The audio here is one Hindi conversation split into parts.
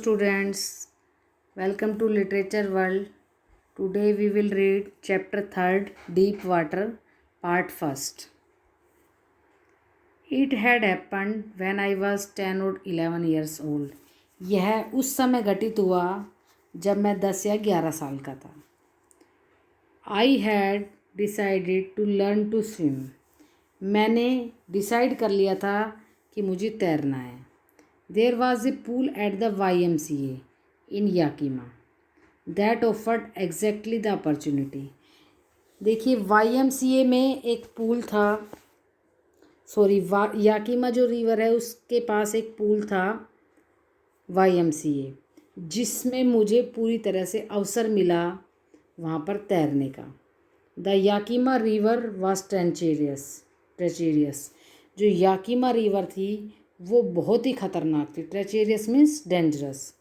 students, welcome to Literature World. Today we will read chapter 3rd Deep Water part 1st. It had happened when I was 10 or 11 years old. यह उस समय घटित हुआ जब मैं 10 या 11 साल का था. I had decided to learn to swim. मैंने डिसाइड कर लिया था कि मुझे तैरना है. There was a pool at the YMCA in Yakima that offered exactly the opportunity. देखिए YMCA में एक पूल था, याकीमा जो रिवर है उसके पास एक पूल था YMCA, जिसमें मुझे पूरी तरह से अवसर मिला वहाँ पर तैरने का. The Yakima river was treacherous. जो याकीमा रिवर थी वो बहुत ही ख़तरनाक थी. Treacherous means dangerous.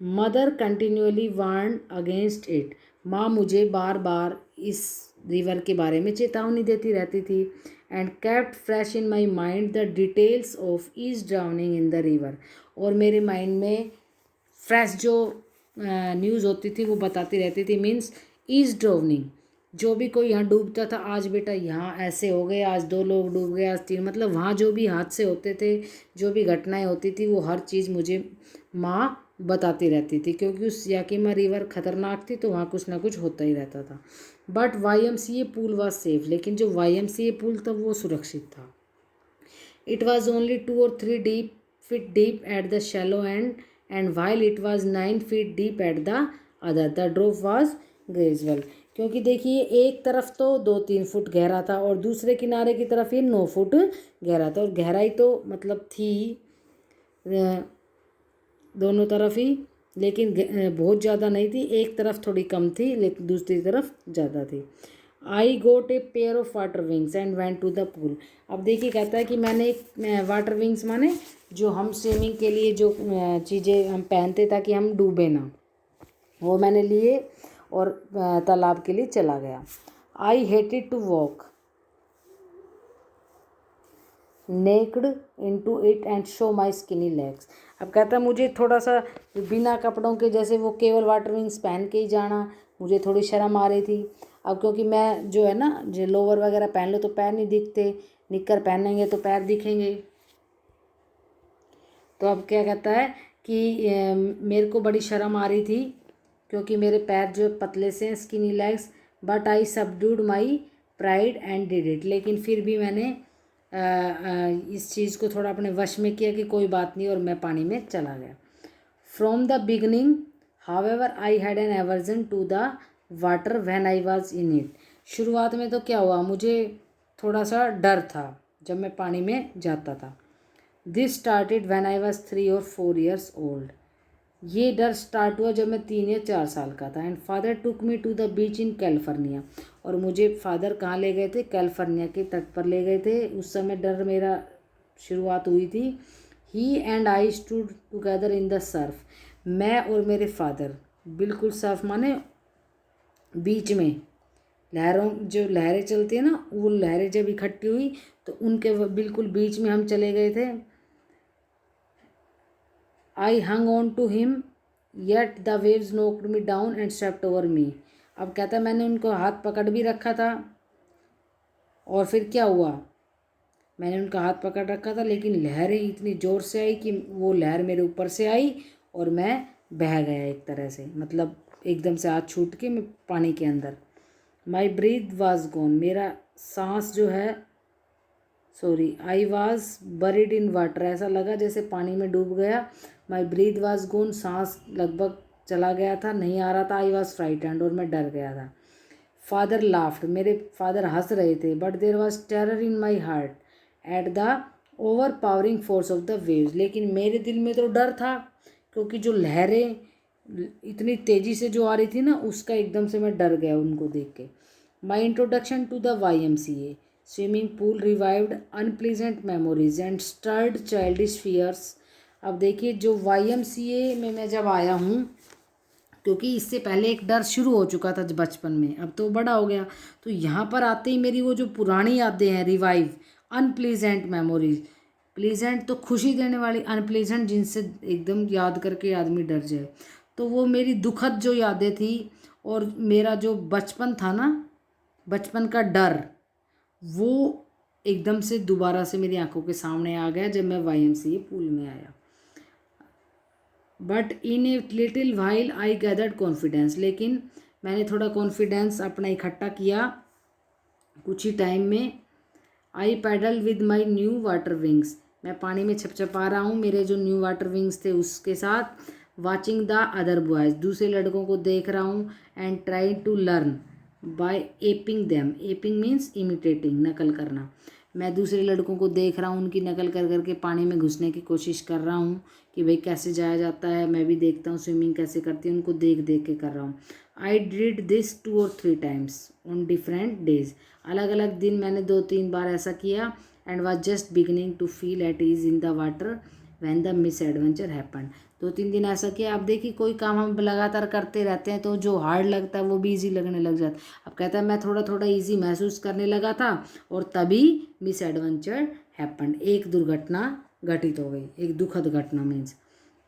Mother continually warn against it. माँ मुझे बार बार इस रिवर के बारे में चेतावनी देती रहती थी. And kept fresh in my mind the details of his drowning in the river. और मेरे माइंड में फ्रेश जो न्यूज़ होती थी वो बताती रहती थी. मीन्स ईज ड्राउनिंग, जो भी कोई यहाँ डूबता था, आज बेटा यहाँ ऐसे हो गए, आज 2 लोग डूब गए, आज 3, मतलब वहाँ जो भी हादसे होते थे, जो भी घटनाएं होती थी, वो हर चीज़ मुझे माँ बताती रहती थी. क्योंकि उस याकीमा रिवर ख़तरनाक थी तो वहाँ कुछ ना कुछ होता ही रहता था. But YMCA pool was safe. लेकिन जो YMCA पूल था वो सुरक्षित था. It was only 2 or 3 feet deep at the shallow end, and while it was 9 feet deep at the other, the drop was gradual. क्योंकि देखिए एक तरफ तो 2-3 फुट गहरा था और दूसरे किनारे की तरफ ये 9 फुट गहरा था. और गहराई तो मतलब थी दोनों तरफ ही, लेकिन बहुत ज़्यादा नहीं थी. एक तरफ थोड़ी कम थी लेकिन दूसरी तरफ ज़्यादा थी. I got a pair of water wings and went to the pool. अब देखिए कहता है कि मैंने एक वाटर विंग्स माने जो हम स्विमिंग के लिए जो चीज़ें हम पहनते ताकि हम डूबे ना, वो मैंने लिए और तालाब के लिए चला गया. I hated to walk naked into it and show my skinny legs. अब कहता है मुझे थोड़ा सा बिना कपड़ों के, जैसे वो केवल वाटर विंग्स पहन के ही जाना, मुझे थोड़ी शर्म आ रही थी. अब क्योंकि मैं जो है ना, जो लोवर वगैरह पहन लो तो पैर नहीं दिखते, निक्कर पहनेंगे तो पैर दिखेंगे. तो अब क्या कहता है कि मेरे को बड़ी शर्म आ रही थी क्योंकि मेरे पैर जो पतले से हैं, skinny legs. But I subdued my pride and did it. लेकिन फिर भी मैंने इस चीज़ को थोड़ा अपने वश में किया कि कोई बात नहीं, और मैं पानी में चला गया. From the beginning however I had an aversion to the water when I was in it. शुरुआत में तो क्या हुआ, मुझे थोड़ा सा डर था जब मैं पानी में जाता था. This started when I was 3 or 4 years old. ये डर स्टार्ट हुआ जब मैं 3 या 4 साल का था. And father took me to the beach in California. और मुझे फादर कहाँ ले गए थे, कैलिफोर्निया के तट पर ले गए थे. उस समय डर मेरा शुरुआत हुई थी. He and I stood together in the surf. मैं और मेरे फादर बिल्कुल सर्फ माने बीच में, लहरों जो लहरें चलती है ना, वो लहरें जब इकट्ठी हुई तो उनके बिल्कुल बीच में हम चले गए थे. I hung on to him, yet the waves knocked me down and swept over me. अब कहता है मैंने उनको हाथ पकड़ भी रखा था, और फिर क्या हुआ, मैंने उनका हाथ पकड़ रखा था लेकिन लहरें इतनी ज़ोर से आई कि वो लहर मेरे ऊपर से आई और मैं बह गया एक तरह से, मतलब एकदम से हाथ छूट के मैं पानी के अंदर. माई ब्रीथ वाज गॉन. मेरा सांस जो है, I was buried in water. ऐसा लगा जैसे पानी में डूब गया. माई ब्रीथ वाज गोन. सांस लगभग चला गया था, नहीं आ रहा था. I was frightened. और मैं डर गया था. Father laughed. मेरे फादर हंस रहे थे. But there was terror in my heart at the over powering force of the waves. लेकिन मेरे दिल में तो डर था क्योंकि जो लहरें इतनी तेज़ी से जो आ रही थी ना, उसका एकदम से मैं डर गया उनको देख के. My introduction to the YMCA swimming pool revived unpleasant memories and stirred childish fears. अब देखिए जो YMCA में मैं जब आया हूँ, क्योंकि इससे पहले एक डर शुरू हो चुका था बचपन में, अब तो बड़ा हो गया, तो यहाँ पर आते ही मेरी वो जो पुरानी यादें हैं रिवाइव, अनप्लीजेंट मेमोरीज, प्लीजेंट तो खुशी देने वाली, अनप्लीजेंट जिनसे एकदम याद करके आदमी डर जाए। तो वो मेरी दुखद जो यादें थी और मेरा जो बचपन था ना, बचपन का डर, वो एकदम से दोबारा से मेरी आंखों के सामने आ गया जब मैं YMCA पूल में आया। But in a little while I gathered confidence, लेकिन मैंने थोड़ा कॉन्फिडेंस अपना इकट्ठा किया कुछ ही टाइम में। I paddle with my new water wings, मैं पानी में छपछपा रहा हूँ मेरे जो न्यू वाटर विंग्स थे उसके साथ। वाचिंग द अदर बॉयज़, दूसरे लड़कों को देख रहा हूँ। And trying to learn by aping them, aping means imitating, नकल करना। मैं दूसरे लड़कों को देख रहा हूँ, उनकी नकल कर करके पानी में घुसने की कोशिश कर रहा हूँ कि भाई कैसे जाया जाता है, मैं भी देखता हूँ स्विमिंग कैसे करती हूँ, उनको देख देख के कर रहा हूँ। I did this 2 or 3 times on different days, अलग अलग दिन मैंने 2-3 बार ऐसा किया। And was just beginning to feel at ease in the water when the misadventure happen, 2-3 दिन ऐसा किया। अब देखिए कोई काम हम लगातार करते रहते हैं तो जो हार्ड लगता है वो भी ईजी लगने लग जाता है। अब कहता है मैं थोड़ा थोड़ा ईजी महसूस करने लगा था और तभी मिस एडवेंचर हैपन, एक दुर्घटना घटित हो गई, एक दुखद घटना। Means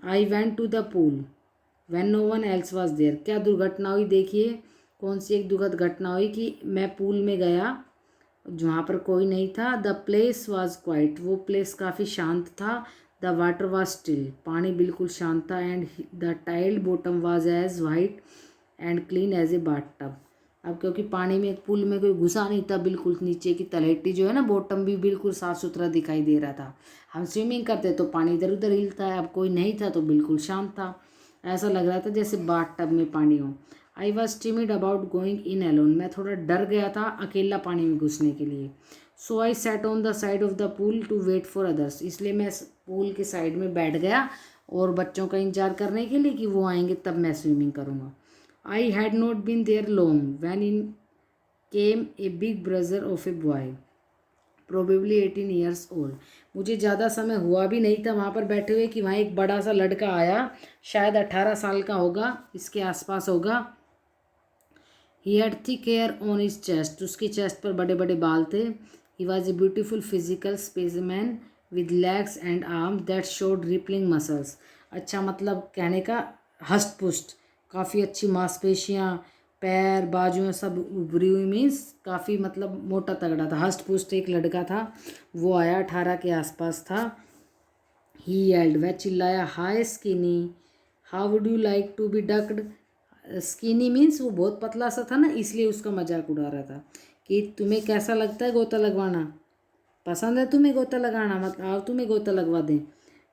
I went to the pool when no one else was there, क्या दुर्घटना हुई देखिए, कौन सी एक दुखद घटना हुई कि मैं पूल में गया जहाँ पर कोई नहीं था। द प्लेस वाज क्वाइट, वो प्लेस काफ़ी शांत था। द वाटर वाज स्टिल, पानी बिल्कुल शांत था। And the tiled bottom was as white and clean as a bathtub, अब क्योंकि पानी में पूल में कोई घुसा नहीं था, बिल्कुल नीचे की तलहटी जो है ना, बॉटम भी बिल्कुल साफ़ सुथरा दिखाई दे रहा था। हम स्विमिंग करते तो पानी इधर उधर हिलता है, अब कोई नहीं था तो बिल्कुल शांत था, ऐसा लग रहा था जैसे बाथ टब में पानी हो। I was timid about going in alone, मैं थोड़ा डर गया था अकेला पानी में घुसने के लिए। So I sat on the side of the pool to wait for others, इसलिए मैं पूल के साइड में बैठ गया और बच्चों का इंतजार करने के लिए कि वो आएंगे तब मैं स्विमिंग करूँगा। I had not been there long when in came a big brother of a boy probably 18 years old, मुझे ज़्यादा समय हुआ भी नहीं था वहाँ पर बैठे हुए कि वहाँ एक बड़ा सा लड़का आया, शायद 18 साल का होगा, इसके आसपास होगा। He had thick hair on his chest, उसकी चेस्ट पर बड़े बड़े बाल थे। He was a beautiful physical specimen with legs and arms that showed rippling muscles, अच्छा मतलब कहने का हष्ट पुष्ट, काफ़ी अच्छी मांसपेशियाँ, पैर बाजुएं सब उभरी हुई, मीन्स काफ़ी मतलब मोटा तगड़ा था, हष्ट पुष्ट एक लड़का था। वो आया 18 के आसपास था। ही येल्ड, वह चिल्लाया, hi skinny how would you like to be ducked, skinny means वो बहुत पतला सा था ना, इसलिए उसका मजाक उड़ा रहा था कि तुम्हें कैसा लगता है गोता लगवाना, पसंद है तुम्हें गोता लगाना, मतलब आओ तुम्हें गोता लगवा दें।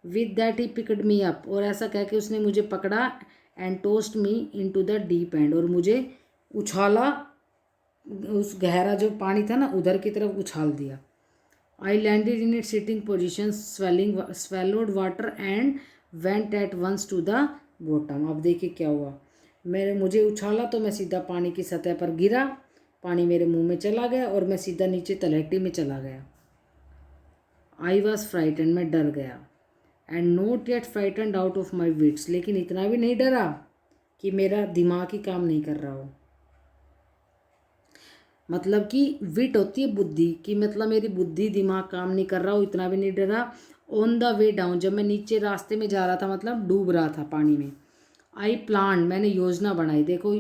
With that he picked me up, और ऐसा कह के उसने मुझे पकड़ा। And tossed me into the deep end, और मुझे उछाला, उस गहरा जो पानी था ना उधर की तरफ उछाल दिया। I landed in it sitting position swallowed water and went at once to the bottom, अब देखिए क्या हुआ, मुझे उछाला तो मैं सीधा पानी की सतह पर गिरा, पानी मेरे मुंह में चला गया और मैं सीधा नीचे तलहटी में चला गया। आई वॉज फ्राइटेंड, मैं डर गया। And not yet frightened out of my wits, लेकिन इतना भी नहीं डरा कि मेरा दिमाग ही काम नहीं कर रहा हो, मतलब कि विट होती है बुद्धि की, मतलब मेरी बुद्धि दिमाग काम नहीं कर रहा हो, इतना भी नहीं डरा। ऑन द वे डाउन, जब मैं नीचे रास्ते में जा रहा था, मतलब डूब रहा था पानी में। आई प्लान, मैंने योजना बनाई, देखो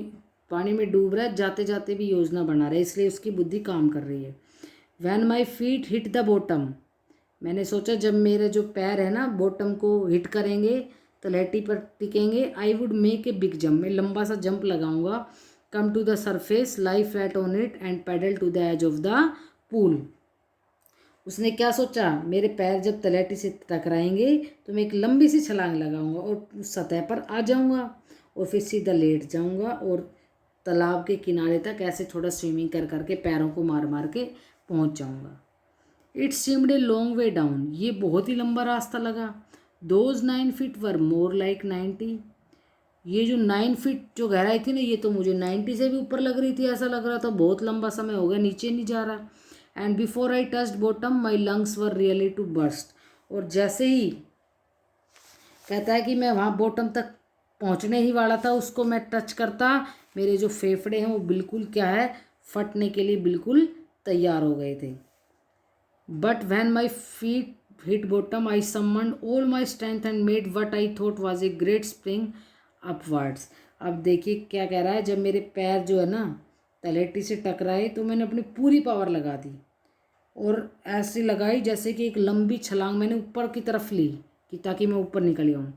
पानी में डूब रहा है, जाते जाते भी योजना बना रहा है, इसलिए उसकी बुद्धि काम कर रही है। When my feet hit the bottom, मैंने सोचा जब मेरे जो पैर है ना बॉटम को हिट करेंगे, तलहटी पर टिकेंगे, I would make a big jump, मैं लंबा सा जंप लगाऊंगा। Come to the surface, lie flat on it and paddle to the edge of the pool, उसने क्या सोचा, मेरे पैर जब तलहटी से टकराएंगे तो मैं एक लंबी सी छलांग लगाऊंगा और सतह पर आ जाऊंगा और फिर सीधा लेट जाऊंगा और तालाब के किनारे तक ऐसे थोड़ा स्विमिंग कर करके पैरों को मार मार के पहुंच जाऊंगा। It seemed a long way down, ये बहुत ही लंबा रास्ता लगा। Those 9 feet were more like 90, ये जो 9 feet जो गहराई थी ना, ये तो मुझे 90 से भी ऊपर लग रही थी, ऐसा लग रहा था बहुत लंबा समय हो गया नीचे नहीं जा रहा। And before I touched bottom my lungs were really to burst, और जैसे ही कहता है कि मैं वहाँ बॉटम तक पहुँचने ही वाला था, उसको मैं टच करता, मेरे जो फेफड़े हैं वो बिल्कुल क्या है, फटने के लिए बिल्कुल तैयार हो गए थे। But when my feet hit bottom, I summoned all my strength and made what I thought was a great spring upwards. अब देखिए क्या कह रहा है, जब मेरे पैर जो है ना तलहटी से टकराए तो मैंने अपनी पूरी पावर लगा दी और ऐसी लगाई जैसे कि एक लंबी छलांग मैंने ऊपर की तरफ ली कि ताकि मैं ऊपर निकल जाऊँ.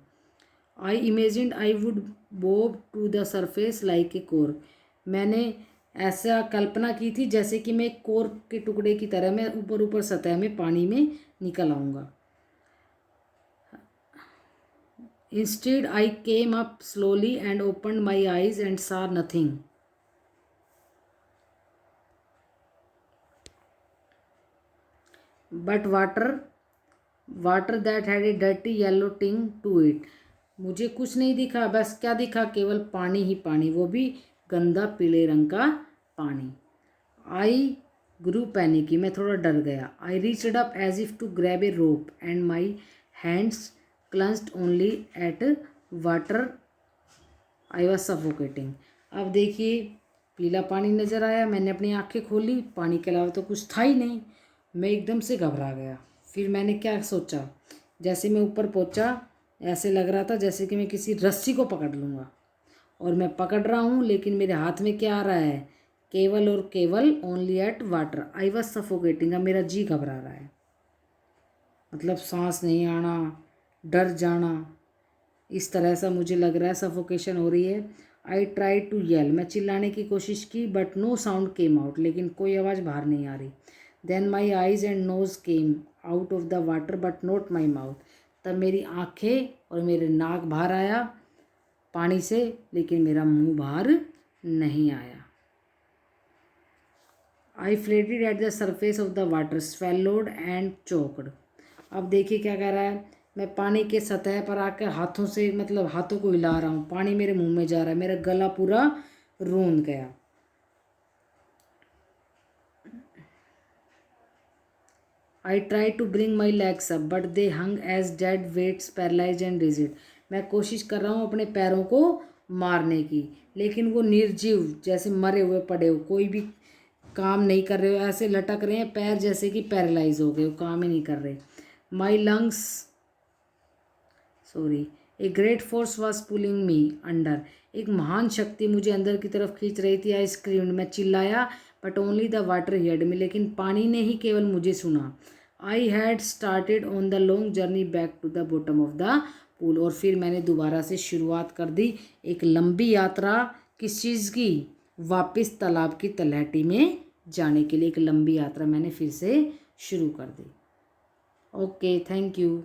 I imagined I would bob to the surface like a cork. मैंने ऐसा कल्पना की थी जैसे कि मैं एक कोर के टुकड़े की तरह मैं ऊपर ऊपर सतह में पानी में निकल आऊँगा. Instead I came up slowly and opened my eyes and saw nothing. But water that had a dirty yellow टिंग टू इट. मुझे कुछ नहीं दिखा, बस क्या दिखा, केवल पानी ही पानी, वो भी गंदा पीले रंग का पानी. I grew panicky. मैं थोड़ा डर गया. I reached up as if to grab a rope and my hands clutched only at water. I was suffocating. अब देखिए पीला पानी नज़र आया, मैंने अपनी आंखें खोली, पानी के अलावा तो कुछ था ही नहीं. मैं एकदम से घबरा गया. फिर मैंने क्या सोचा, जैसे मैं ऊपर पहुंचा ऐसे लग रहा था जैसे कि मैं किसी रस्सी को पकड़ लूँगा और मैं पकड़ रहा हूँ, लेकिन मेरे हाथ में क्या आ रहा है, केवल और केवल only at water. I was suffocating. अब मेरा जी घबरा रहा है, मतलब सांस नहीं आना, डर जाना, इस तरह सा मुझे लग रहा है, सफोकेशन हो रही है. I try to yell. मैं चिल्लाने की कोशिश की but no sound came out. लेकिन कोई आवाज़ बाहर नहीं आ रही. Then my eyes and nose came out of the water but not my mouth. तब मेरी आँखें और मेरे नाक बाहर आया पानी से, लेकिन मेरा मुंह बाहर नहीं आया. I flailed at the surface of the water swallowed and choked. अब देखिए क्या कह रहा है, मैं पानी के सतह पर आकर हाथों से, मतलब हाथों को हिला रहा हूँ, पानी मेरे मुंह में जा रहा है, मेरा गला पूरा रूंध गया. I try to bring my legs up but they hung as dead weights paralyse and rigid. मैं कोशिश कर रहा हूँ अपने पैरों को मारने की, लेकिन वो निर्जीव जैसे मरे हुए पड़े हो, कोई भी काम नहीं कर रहे हो, ऐसे लटक रहे हैं पैर जैसे कि पैरालाइज हो गए हो, काम ही नहीं कर रहे. माई lungs a great force was pulling me under. एक महान शक्ति मुझे अंदर की तरफ खींच रही थी. I screamed. मैं चिल्लाया but only the water heard me. लेकिन पानी ने ही केवल मुझे सुना. I had started on the long journey back to the bottom of the pool. और फिर मैंने दोबारा से शुरुआत कर दी एक लंबी यात्रा. किस चीज़ की? वापस तालाब की तलहटी में जाने के लिए एक लंबी यात्रा मैंने फिर से शुरू कर दी. Okay, thank you.